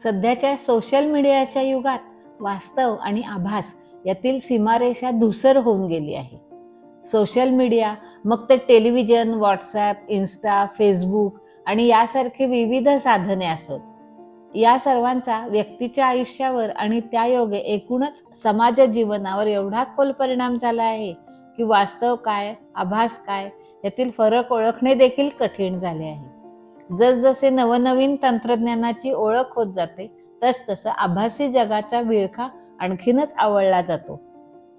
सध्याच्या सोशल मीडियाच्या युगात वास्तव आणि आभास यातील सीमारेषा धूसर होऊन गेली आहे. सोशल मीडिया, मग ते टेलिव्हिजन, व्हॉट्सॲप, इन्स्टा, फेसबुक आणि यासारखी विविध साधने असोत, या सर्वांचा व्यक्तीच्या आयुष्यावर आणि त्यायोगे एकूणच समाज जीवनावर एवढा खोल परिणाम झाला आहे की वास्तव काय, आभास काय यातील फरक ओळखणे देखील कठीण झाले आहे. जसजसे नवनवीन तंत्रज्ञानाची ओळख होत जाते, तसतसं आभासी जगाचा विळखा आणखीनच आवळला जातो.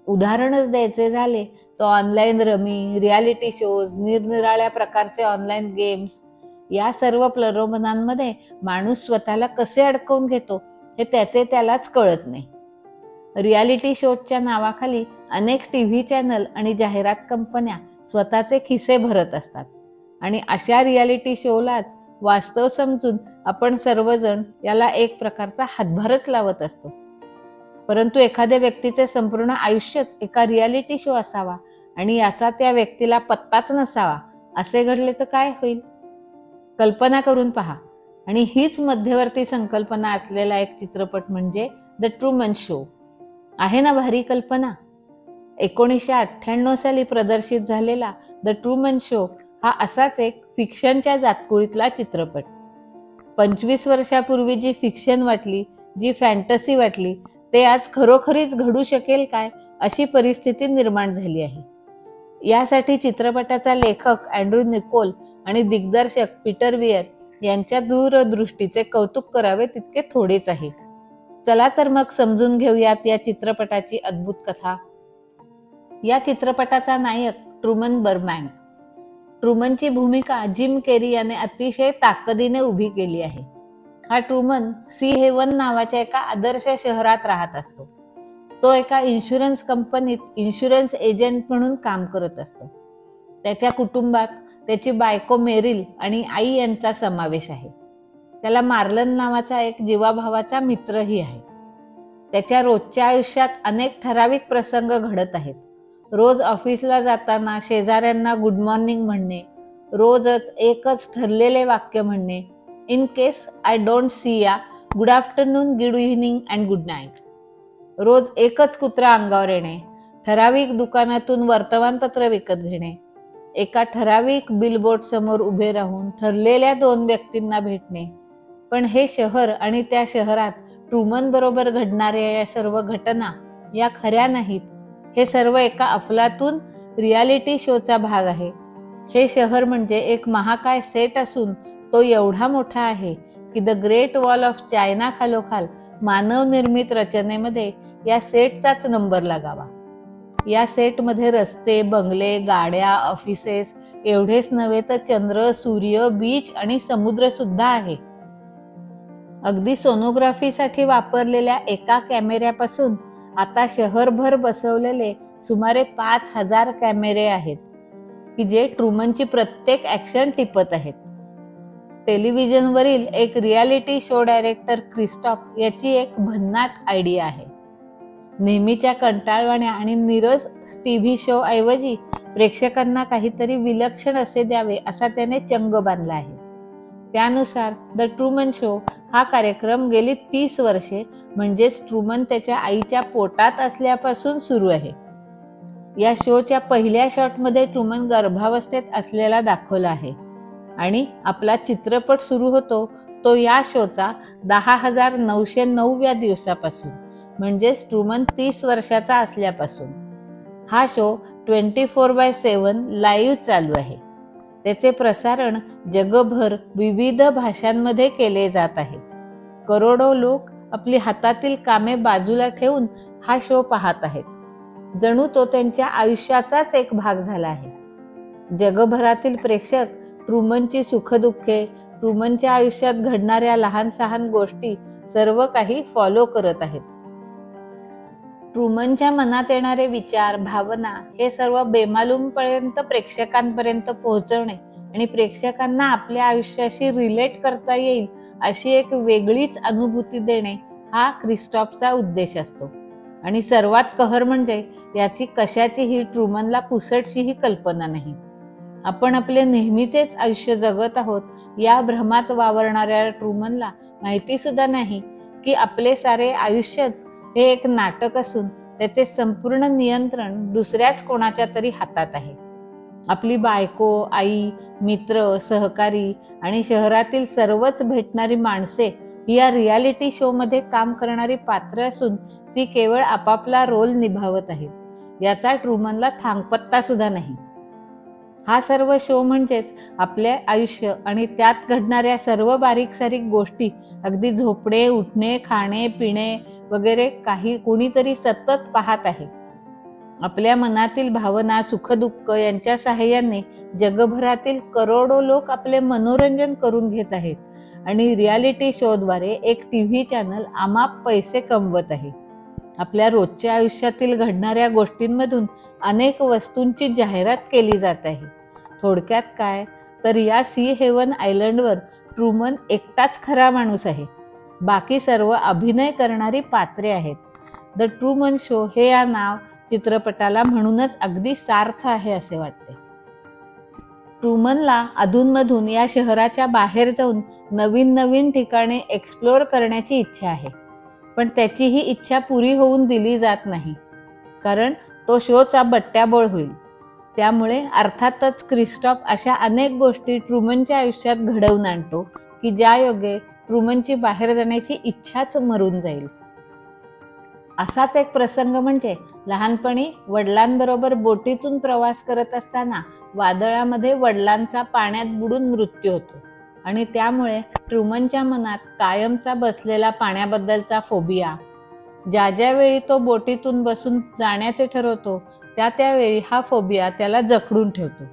उदाहरणच द्यायचे झाले तर ऑनलाईन रमी, रियालिटी शोज, निरनिराळ्या प्रकारचे ऑनलाईन गेम्स, या सर्व प्रलोभनांमध्ये माणूस स्वतःला कसे अडकवून घेतो हे त्यालाच कळत नाही. रियालिटी शोजच्या नावाखाली अनेक टीव्ही चॅनल आणि जाहिरात कंपन्या स्वतःचे खिसे भरत असतात आणि अशा रियालिटी शोलाच वास्तव समजून आपण सर्वजण याला एक प्रकारचा हातभारच लावत असतो. परंतु एखाद्या व्यक्तीचे संपूर्ण आयुष्यच एका रियालिटी शो असावा आणि याचा त्या व्यक्तीला पत्ताच नसावा, असे घडले तर काय होईल? कल्पना करून पहा. आणि हीच मध्यवर्ती संकल्पना असलेला एक चित्रपट म्हणजे द ट्रूमन शो. आहे ना भारी कल्पना? 1998 साली प्रदर्शित झालेला द ट्रूमन शो हा असाच एक फिक्शनच्या जातकुळीतला चित्रपट. 25 वर्षापूर्वी जी फिक्शन वाटली, जी फॅन्टसी वाटली, ते आज खरोखरीच घडू शकेल काय, अशी परिस्थिती निर्माण झाली आहे. यासाठी चित्रपटाचा लेखक अँड्रू निकोल आणि दिग्दर्शक पीटर वियर यांच्या दूरदृष्टीचे कौतुक करावे तितके थोडेच आहे. चला तर मग समजून घेऊयात या चित्रपटाची अद्भुत कथा. या चित्रपटाचा नायक ट्रूमन बर्बँक. ट्रूमनची भूमिका जिम केरी याने अतिशय ताकदीने उभी केली आहे. हा ट्रूमन सी हेवन नावाच्या एका आदर्श शहरात राहत असतो. तो एका इन्शुरन्स कंपनीत इन्शुरन्स एजंट म्हणून काम करत असतो. त्याच्या कुटुंबात त्याची बायको मेरिल आणि आई यांचा समावेश आहे. त्याला मार्लन नावाचा एक जीवाभावाचा मित्रही आहे. त्याच्या रोजच्या आयुष्यात अनेक ठराविक प्रसंग घडत आहेत. रोज ऑफिसला जाताना शेजाऱ्यांना गुड मॉर्निंग म्हणणे, रोजच एकच ठरलेले वाक्य म्हणणे, in case I don't see ya, good afternoon, good evening and good night. रोज एकच कुत्रा अंगावर येणे, ठराविक दुकानातून वर्तमानपत्र विकत घेणे, एका ठराविक बिलबोर्ड समोर उभे राहून ठरलेल्या 2 व्यक्तींना भेटणे. पण हे शहर आणि त्या शहरात ट्रूमन बरोबर घडणाऱ्या या सर्व घटना या खऱ्या नाहीत. हे सर्व एका अफलातून रियालिटी शोचा भाग आहे. हे शहर म्हणजे एक महाकाय सेट असून तो एवढा मोठा आहे की the great wall of China खालोखाल मानवनिर्मित रचनेमध्ये या सेटचाच नंबर लागावा. या सेटमध्ये रस्ते, बंगले, गाड्या, ऑफिसेस एवढेच नव्हे तर चंद्र, सूर्य, बीच आणि समुद्र सुद्धा आहे. अगदी सोनोग्राफीसाठी वापरलेल्या एका कॅमेऱ्यापासून आता शहरभर बसवलेले सुमारे 5000 कॅमेरे आहेत की जे ट्रूमनची प्रत्येक ऍक्शन टिपत आहेत. टेलिव्हिजनवरील एक रियालिटी शो डायरेक्टर क्रिस्टॉफ याची एक भन्नाट आयडिया आहे. नेहमीच्या कंटाळवाण्या आणि नीरस टीव्ही शो ऐवजी प्रेक्षकांना काहीतरी विलक्षण असे द्यावे असा त्याने चंग बांधला आहे. त्यानुसार द ट्रूमन शो हा कार्यक्रम गेली 30 वर्षे म्हणजेच ट्रूमन त्याच्या आईच्या पोटात असल्यापासून सुरू आहे. या शोच्या पहिल्या शॉटमध्ये ट्रूमन गर्भावस्थेत असलेला दाखवला आहे आणि आपला चित्रपट सुरू होतो तो या शोचा 10,909व्या दिवसापासून, म्हणजेच ट्रूमन 30 वर्षाचा असल्यापासून. हा शो 24/7 लाईव्ह चालू आहे. त्याचे प्रसारण जगभर विविध भाषांमध्ये केले जात आहे. करोडो लोक आपली हातातील कामे बाजूला ठेवून हा शो पाहत आहेत. जणू तो त्यांच्या आयुष्याचाच एक भाग झाला आहे. जगभरातील प्रेक्षक ट्रूमनची सुखदुःखे, ट्रूमनच्या आयुष्यात घडणाऱ्या लहान सहान गोष्टी सर्व काही फॉलो करत आहेत. ट्रूमनच्या मनात येणारे विचार, भावना हे सर्व बेमालूमपर्यंत प्रेक्षकांपर्यंत पोहोचवणे आणि प्रेक्षकांना आपल्या आयुष्याशी रिलेट करता येईल अशी एक वेगळीच अनुभूती देणे हा क्रिस्टॉफचा उद्देश असतो. आणि सर्वात कहर म्हणजे याची कशाचीही ट्रूमनला पुसटशीही कल्पना नाही. आपण आपले नेहमीचेच आयुष्य जगत आहोत या भ्रमात वावरणाऱ्या ट्रूमनला माहिती सुद्धा नाही की आपले सारे आयुष्यच हे एक नाटक असून त्याचे संपूर्ण नियंत्रण दुसऱ्याच कोणाच्या तरी हातात आहे. आपली बायको, आई, मित्र, सहकारी आणि शहरातील सर्वच भेटणारी माणसे ही या रियालिटी शो मध्ये काम करणारी पात्र असून ती केवळ आपापला रोल निभावत आहेत. याचा ट्रुमनला थांगपत्ता सुद्धा नाही. हा सर्व शो म्हणजेच आपले आयुष्य आणि त्यात घडणाऱ्या सर्व बारीक सारीक गोष्टी, अगदी झोपणे, उठणे, खाणे, पिणे वगैरे काही कोणीतरी सतत पाहत आहे. आपल्या मनातील भावना, सुखदुःख यांच्या साहाय्याने जगभरातील करोडो लोक आपले मनोरंजन करून घेत आहेत आणि रियालिटी शोद्वारे एक टीव्ही चॅनल अमाप पैसे कमवत आहे. आपल्या रोजच्या आयुष्यातील घडणाऱ्या गोष्टींमधून अनेक वस्तूंची जाहिरात केली जात आहे. थोडक्यात काय तर या सी हेवन आयलंडवर ट्रुमन एकटाच खरा माणूस आहे. बाकी सर्व अभिनय करणारी पात्रे आहेत. द ट्रुमन शो हे या नाव चित्रपटाला म्हणूनच अगदी सार्थ आहे असे वाटते. ट्रुमनला अधूनमधून या शहराच्या बाहेर जाऊन नवीन नवीन ठिकाणे एक्सप्लोर करण्याची इच्छा आहे. पण त्याची ही इच्छा पुरी होऊन दिली जात नाही, कारण तो शोचा बट्ट्याबोळ होईल. त्यामुळे अर्थातच क्रिस्टॉफ अशा अनेक गोष्टी ट्रुमनच्या आयुष्यात घडवून आणतो की ज्यायोगे ट्रुमनची बाहेर जाण्याची इच्छाच मरून जाईल. असाच एक प्रसंग म्हणजे लहानपणी वडिलांबरोबर बोटीतून प्रवास करत असताना वादळामध्ये वडिलांचा पाण्यात बुडून मृत्यू होतो आणि त्यामुळे ट्रुमनच्या मनात कायमचा बसलेला पाण्याबद्दलचा फोबिया. ज्या ज्या वेळी तो बोटीतून बसून जाण्याचे ठरवतो त्यावेळी हा फोबिया त्याला जखडून ठेवतो.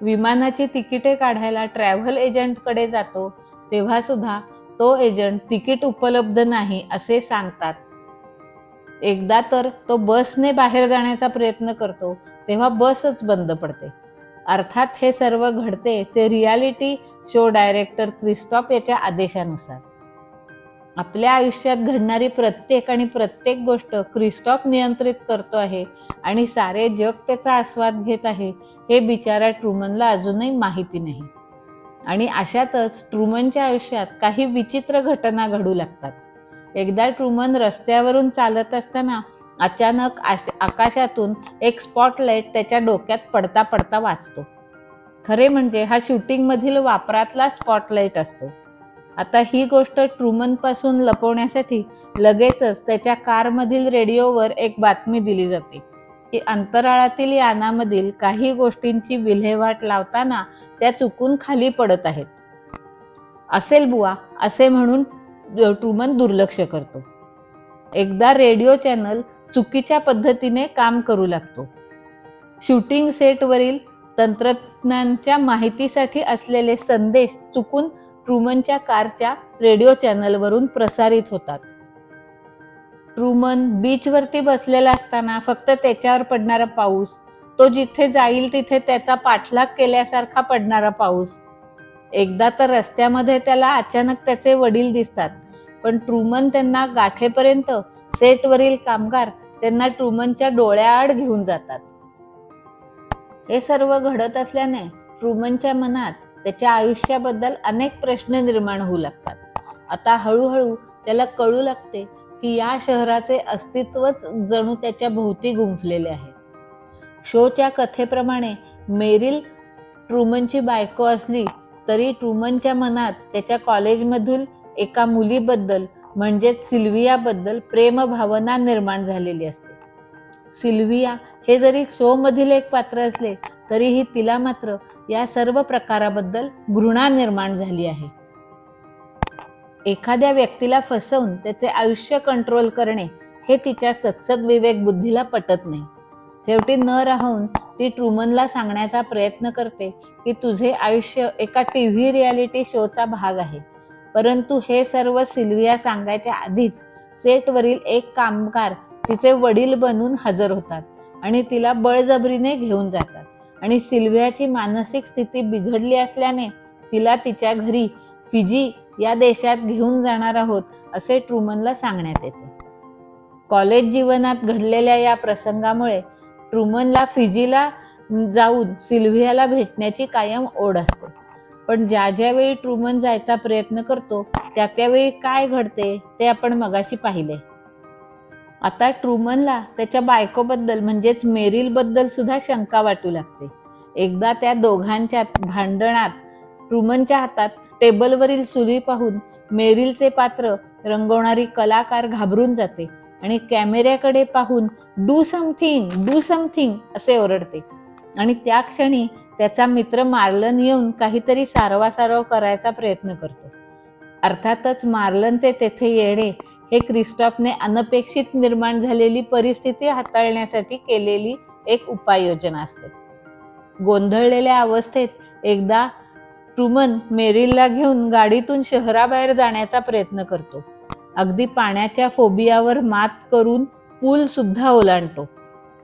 विमानाची तिकिटे काढायला ट्रॅव्हल एजंटकडे जातो तेव्हा सुद्धा तो एजंट तिकीट उपलब्ध नाही असे सांगतात. एकदा तर तो बसने बाहेर जाण्याचा प्रयत्न करतो तेव्हा बसच बंद पडते. अर्थात हे सर्व घडते ते रियालिटी शो डायरेक्टर क्रिस्टॉफ याच्या आदेशानुसार. आपल्या आयुष्यात घडणारी प्रत्येक गोष्ट क्रिस्टॉफ नियंत्रित करतो आहे आणि सारे जग त्याचा आस्वाद घेत आहे हे बिचारा ट्रुमनला अजूनही माहिती नाही. आणि अशातच ट्रुमनच्या आयुष्यात काही विचित्र घटना घडू लागतात. एकदा ट्रुमन रस्त्यावरून चालत असताना अचानक आकाशातून एक स्पॉटलाइट त्याच्या डोक्यात पडता पडता वाचतो. खरे म्हणजे हा शूटिंग मधील वापरातला स्पॉटलाइट असतो. आता ही गोष्ट ट्रुमन पासून लपवण्यासाठी लगेचच त्याच्या कारमधील रेडिओवर एक बातमी दिली जाते की अंतराळातील यानामधील काही गोष्टींची विल्हेवाट लावताना त्या चुकून खाली पडत आहेत. असेल बुवा असे म्हणून ट्रुमन दुर्लक्ष करतो. एकदा रेडिओ चॅनल चुकीच्या पद्धतीने काम करू लागतो. शूटिंग सेटवरील तंत्रज्ञांच्या माहितीसाठी असलेले संदेश चुकून ट्रुमनच्या कारच्या रेडिओ चॅनलवरून प्रसारित होतात. ट्रुमन बीचवरती बसलेला असताना फक्त त्याच्यावर पडणारा पाऊस, तो जिथे जाईल तिथे त्याचा पाठलाग केल्यासारखा पडणारा पाऊस. एकदा तर रस्त्यामध्ये त्याला अचानक त्याचे वडील दिसतात, पण ट्रुमन त्यांना गाठेपर्यंत सेटवरील कामगार त्यांना ट्रुमनच्या डोळ्याआड घेऊन जातात. हे सर्व घडत असल्याने ट्रुमनच्या मनात त्याच्या आयुष्याबद्दल अनेक प्रश्न निर्माण होऊ लागतात. आता हळूहळू त्याला कळू लागते की या शहराचे अस्तित्वच जणू त्याच्या भोवती गुंफलेले आहे. शोच्या कथेप्रमाणे मेरिल ट्रुमनची बायको असली तरी ट्रुमनच्या मनात त्याच्या कॉलेजमधील एका मुलीबद्दल म्हणजेच सिल्वियाबद्दल प्रेमभावना निर्माण झालेली असते. सिल्विया हे जरी शो मधील एक पात्र असले तरीही तिला मात्र या सर्व प्रकाराबद्दल घृणा निर्माण झाली आहे. एखाद्या व्यक्तीला फसवून त्याचे आयुष्य कंट्रोल करणे हे तिच्या सत्सद विवेक बुद्धीला पटत नाही. शेवटी न राहून ती ट्रुमनला सांगण्याचा प्रयत्न करते की तुझे आयुष्य एका टीव्ही रियालिटी शोचा भाग आहे. परंतु हे सर्व सिल्विया सांगायच्या आधीच सेटवरील एक कामगार तिचे वडील बनून हजर होतात आणि तिला बळजबरीने घेऊन जातात आणि सिल्वियाची मानसिक स्थिती बिघडली असल्याने तिला तिच्या घरी फिजी या देशात घेऊन जाणार आहोत असे ट्रुमनला सांगण्यात येते. कॉलेज जीवनात घडलेल्या या प्रसंगामुळे ट्रुमनला फिजीला जाऊन सिल्वियाला भेटण्याची कायम ओढ असते. पण ज्या ज्यावेळी ट्रुमन जायचा प्रयत्न करतो त्या त्यावेळी काय घडते ते आपण मगाशी पाहिले. आता ट्रुमनला त्याच्या बायकोबद्दल म्हणजेच मेरिल बद्दल सुद्धा शंका वाटू लागते. एकदा त्या दोघांच्या भांडणात ट्रुमनच्या हातात टेबलवरील सुरी पाहून मेरिलचे पात्र रंगवणारी कलाकार घाबरून जाते आणि कॅमेऱ्याकडे पाहून डू समथिंग असे ओरडते. आणि त्या क्षणी त्याचा मित्र मार्लन येऊन काहीतरी सारवासारव करायचा प्रयत्न करतो. अर्थातच मार्लनचे तेथे येणे हे क्रिस्टॉफने अनपेक्षित निर्माण झालेली परिस्थिती हाताळण्यासाठी केलेली एक उपाययोजना असते. गोंधळलेल्या अवस्थेत एकदा ट्रुमन मेरिलला घेऊन गाडीतून शहराबाहेर जाण्याचा प्रयत्न करतो. अगदी पाण्याच्या फोबियावर मात करून पूल सुद्धा ओलांडतो.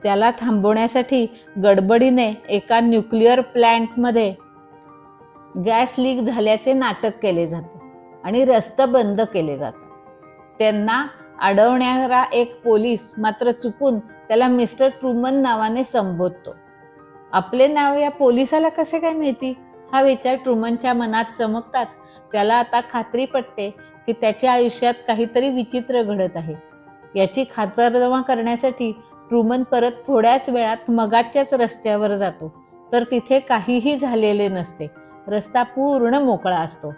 त्याला थांबवण्यासाठी गडबडीने एका न्यूक्लिअर प्लॅन्टमध्ये गॅस लीक झाल्याचे नाटक केले जाते आणि रस्ते बंद केले जातात. त्यांना अडवणारा एक पोलीस मात्र चुकून त्याला मिस्टर ट्रुमन नावाने संबोधतो. आपले नाव या पोलिसाला कसे काय माहिती हा विचार ट्रुमनच्या मनात चमकताच त्याला आता खात्री पटते की त्याच्या आयुष्यात काहीतरी विचित्र घडत आहे. याची खातरजमा करण्यासाठी ट्रुमन परत थोड्याच वेळात मगाच्याच रस्त्यावर जातो तर तिथे काहीही झालेले नसते. रस्ता पूर्ण मोकळा असतो.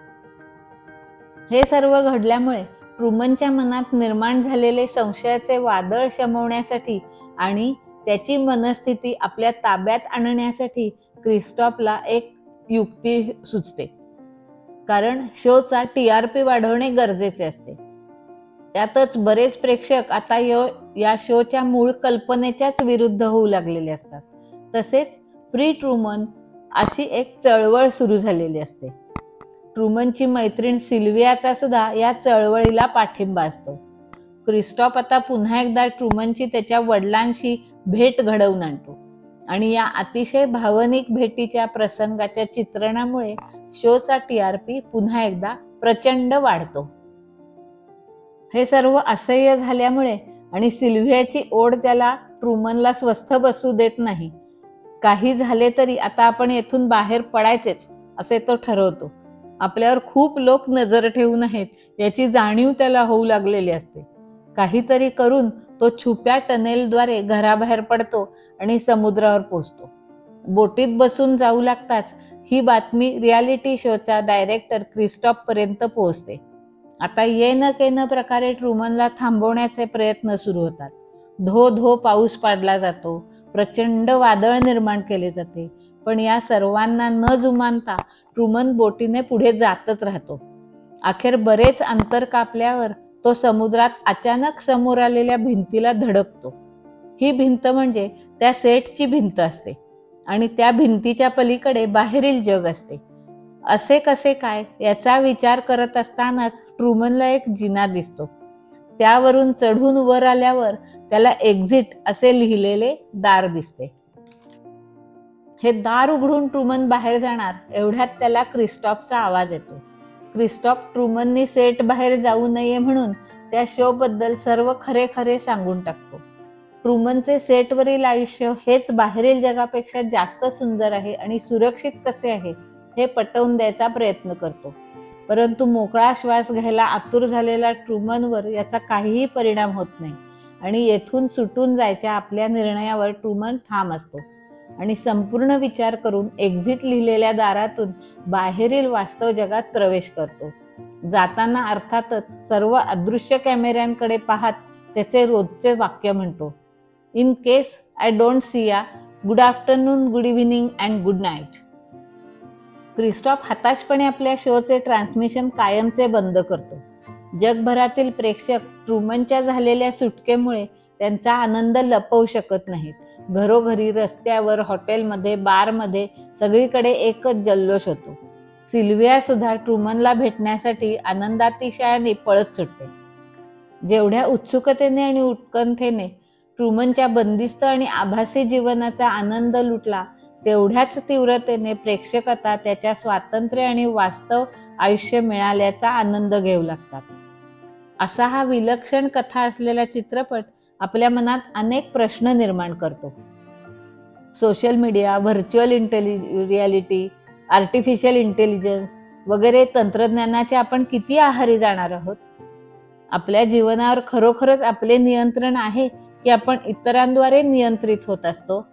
हे सर्व घडल्यामुळे ट्रुमनच्या मनात निर्माण झालेले संशयाचे वादळ शमवण्यासाठी आणि त्याची मनस्थिती आपल्या ताब्यात आणण्यासाठी क्रिस्टॉफला एक युक्ती सुचते. कारण शोचा TRP वाढवणे गरजेचे असते. त्यातच बरेच प्रेक्षक आता या शोच्या मूळ कल्पनेच्याच विरुद्ध होऊ लागलेले असतात. तसेच फ्री ट्रुमन अशी एक चळवळ सुरू झालेली असते. ट्रुमनची मैत्रीण सिल्वियाचा सुद्धा या चळवळीला पाठिंबा असतो. क्रिस्टॉफ आता पुन्हा एकदा ट्रुमनची त्याच्या वडिलांशी भेट घडवून आणतो आणि या अतिशय भावनिक भेटीच्या प्रसंगाच्या चित्रणामुळे शोचा TRP पुन्हा एकदा प्रचंड वाढतो. हे सर्व असह्य झाल्यामुळे आणि सिल्व्हियाची ओढ त्याला ट्रुमनला स्वस्थ बसू देत नाही. काही झाले तरी आता आपण येथून बाहेर पडायचेच असे तो ठरवतो. आपल्यावर खूप लोक नजर ठेवून आहेत याची जाणीव त्याला होऊ लागलेली असते. काहीतरी करून तो छुप्या टनेलद्वारे घराबाहेर पडतो आणि समुद्रावर पोहोचतो. बोटीत बसून जाऊ लागताच ही बातमी रियालिटी शोचा डायरेक्टर क्रिस्टॉफ पर्यंत पोहोचते. आता ये न के न प्रकारे ट्रुमनला थांबवण्याचे प्रयत्न सुरू होतात. धो पाऊस पाडला जातो. प्रचंड वादळ निर्माण केले जाते. पण या सर्वांना न जुमानता ट्रुमन बोटीने पुढे जातच राहतो. अखेर बरेच अंतर कापल्यावर तो समुद्रात अचानक समोर आलेल्या भिंतीला धडकतो. ही भिंत म्हणजे त्या सेटची भिंत असते आणि त्या भिंतीच्या पलीकडे बाहेरील जग असते. असे कसे काय याचा विचार करत असतानाच ट्रुमनला एक जिना दिसतो. त्यावरून चढून वर आल्यावर त्याला एक्झिट असे लिहिलेले दार दिसते. हे दार उघडून ट्रुमन बाहेर जाणार एवढ्यात त्याला क्रिस्टॉफचा आवाज येतो. क्रिस्टॉफ ट्रुमननी सेट बाहेर जाऊ नये म्हणून त्या शो बद्दल सर्व खरे खरे सांगून टाकतो. ट्रुमनचे सेटवरील आयुष्य हेच बाहेरील जगापेक्षा जास्त सुंदर आहे आणि सुरक्षित कसे आहे हे पटवून द्यायचा प्रयत्न करतो. परंतु मोकळा श्वास घ्यायला आतुर झालेला ट्रुमनवर याचा काहीही परिणाम होत नाही आणि येथून सुटून जायच्या आपल्या निर्णयावर ट्रुमन ठाम असतो आणि संपूर्ण विचार करून एक्झिट लिहिलेल्या दारातून बाहेरील वास्तव जगात प्रवेश करतो. जाताना अर्थातच सर्व अदृश्य कॅमेऱ्यांकडे पाहत त्याचे रोजचे वाक्य म्हणतो, in case I don't see ya, good afternoon, good evening and good night. Christof हताशपणे आपल्या शोचे ट्रान्समिशन कायमचे बंद करतो. जगभरातील प्रेक्षक ट्रुमनच्या झालेल्या सुटकेमुळे त्यांचा आनंद लपवू शकत नाहीत. घरोघरी, रस्त्यावर, हॉटेलमध्ये, बारमध्ये सगळीकडे एकच जल्लोष होतो. सिल्विया सुद्धा ट्रुमनला भेटण्यासाठी आनंदातिशयाने पळत सुटते. जेवढ्या उत्सुकतेने आणि उत्कंठेने ट्रुमनच्या बंदिस्त आणि आभासी जीवनाचा आनंद लुटला तेवढ्याच तीव्रतेने प्रेक्षक आता त्याच्या स्वातंत्र्य आणि वास्तव आयुष्य मिळाल्याचा आनंद घेऊ लागतात. असा हा विलक्षण कथा असलेला चित्रपट आपल्या मनात अनेक प्रश्न निर्माण करतो. Social media, virtual reality artificial intelligence वगैरे तंत्रज्ञानाच्या आपण किती आहारी जाणार आहोत? आपल्या जीवनावर खरोखरच आपले नियंत्रण आहे की आपण इतरांद्वारे नियंत्रित होत असतो?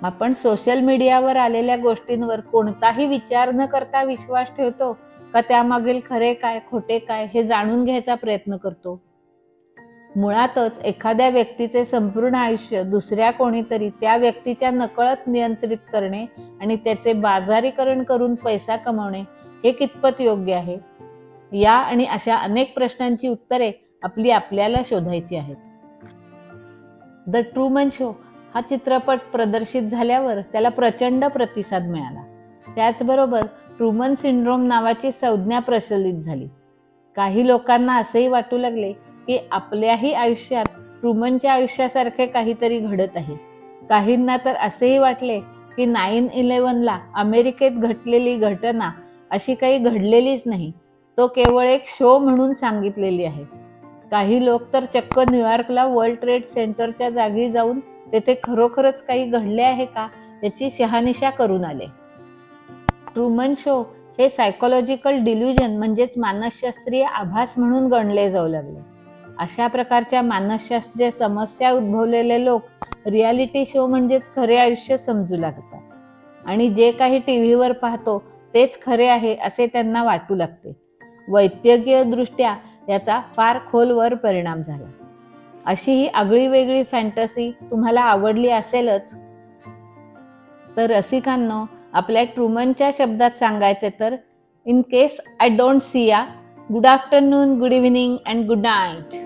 आपण सोशल मीडियावर आलेल्या गोष्टींवर कोणताही विचार न करता विश्वास ठेवतो का त्यामागील खरे काय खोटे काय हे जाणून घ्यायचा प्रयत्न करतो? मुळातच एखाद्या व्यक्तीचे संपूर्ण आयुष्य दुसऱ्या कोणीतरी त्या व्यक्तीच्या नकळत नियंत्रित करणे आणि त्याचे बाजारीकरण करून पैसा कमावणे हे कितपत योग्य आहे? या आणि अशा अनेक प्रश्नांची उत्तरे आपल्याला शोधायची आहेत. द ट्रूमन शो हा चित्रपट प्रदर्शित झाल्यावर त्याला प्रचंड प्रतिसाद मिळाला. त्याचबरोबर ट्रूमन सिंड्रोम नावाची संज्ञा प्रचलित झाली. काही लोकांना असेही वाटू लागले की आपल्याही आयुष्यात ट्रूमनच्या आयुष्यासारखे काहीतरी घडत आहे. काहींना तर असेही वाटले की 9/11ला अमेरिकेत घडलेली घटना अशी काही घडलेलीच नाही, तो केवळ एक शो म्हणून सांगितलेली आहे. काही लोक तर चक्क न्यूयॉर्कला वर्ल्ड ट्रेड सेंटरच्या जागी जाऊन तेथे खरोखरच काही घडले आहे का याची शहानिशा करून आले. ट्रूमन शो हे सायकोलॉजिकल डिल्युजन म्हणजेच मानसशास्त्रीय आभास म्हणून गणले जाऊ लागले. अशा प्रकारच्या मानसशास्त्रीय समस्या उद्भवलेले लोक रियालिटी शो म्हणजेच खरे आयुष्य समजू लागतात आणि जे काही टीव्हीवर पाहतो तेच खरे आहे असे त्यांना वाटू लागते. वैद्यकीय दृष्ट्या याचा फार खोलवर परिणाम झाला. अशी ही आगळी वेगळी फॅन्टसी तुम्हाला आवडली असेलच. तर रसिकांनो, आपल्या ट्रूमनच्या शब्दात सांगायचे तर, in case I don't see ya, good afternoon, good evening and good night.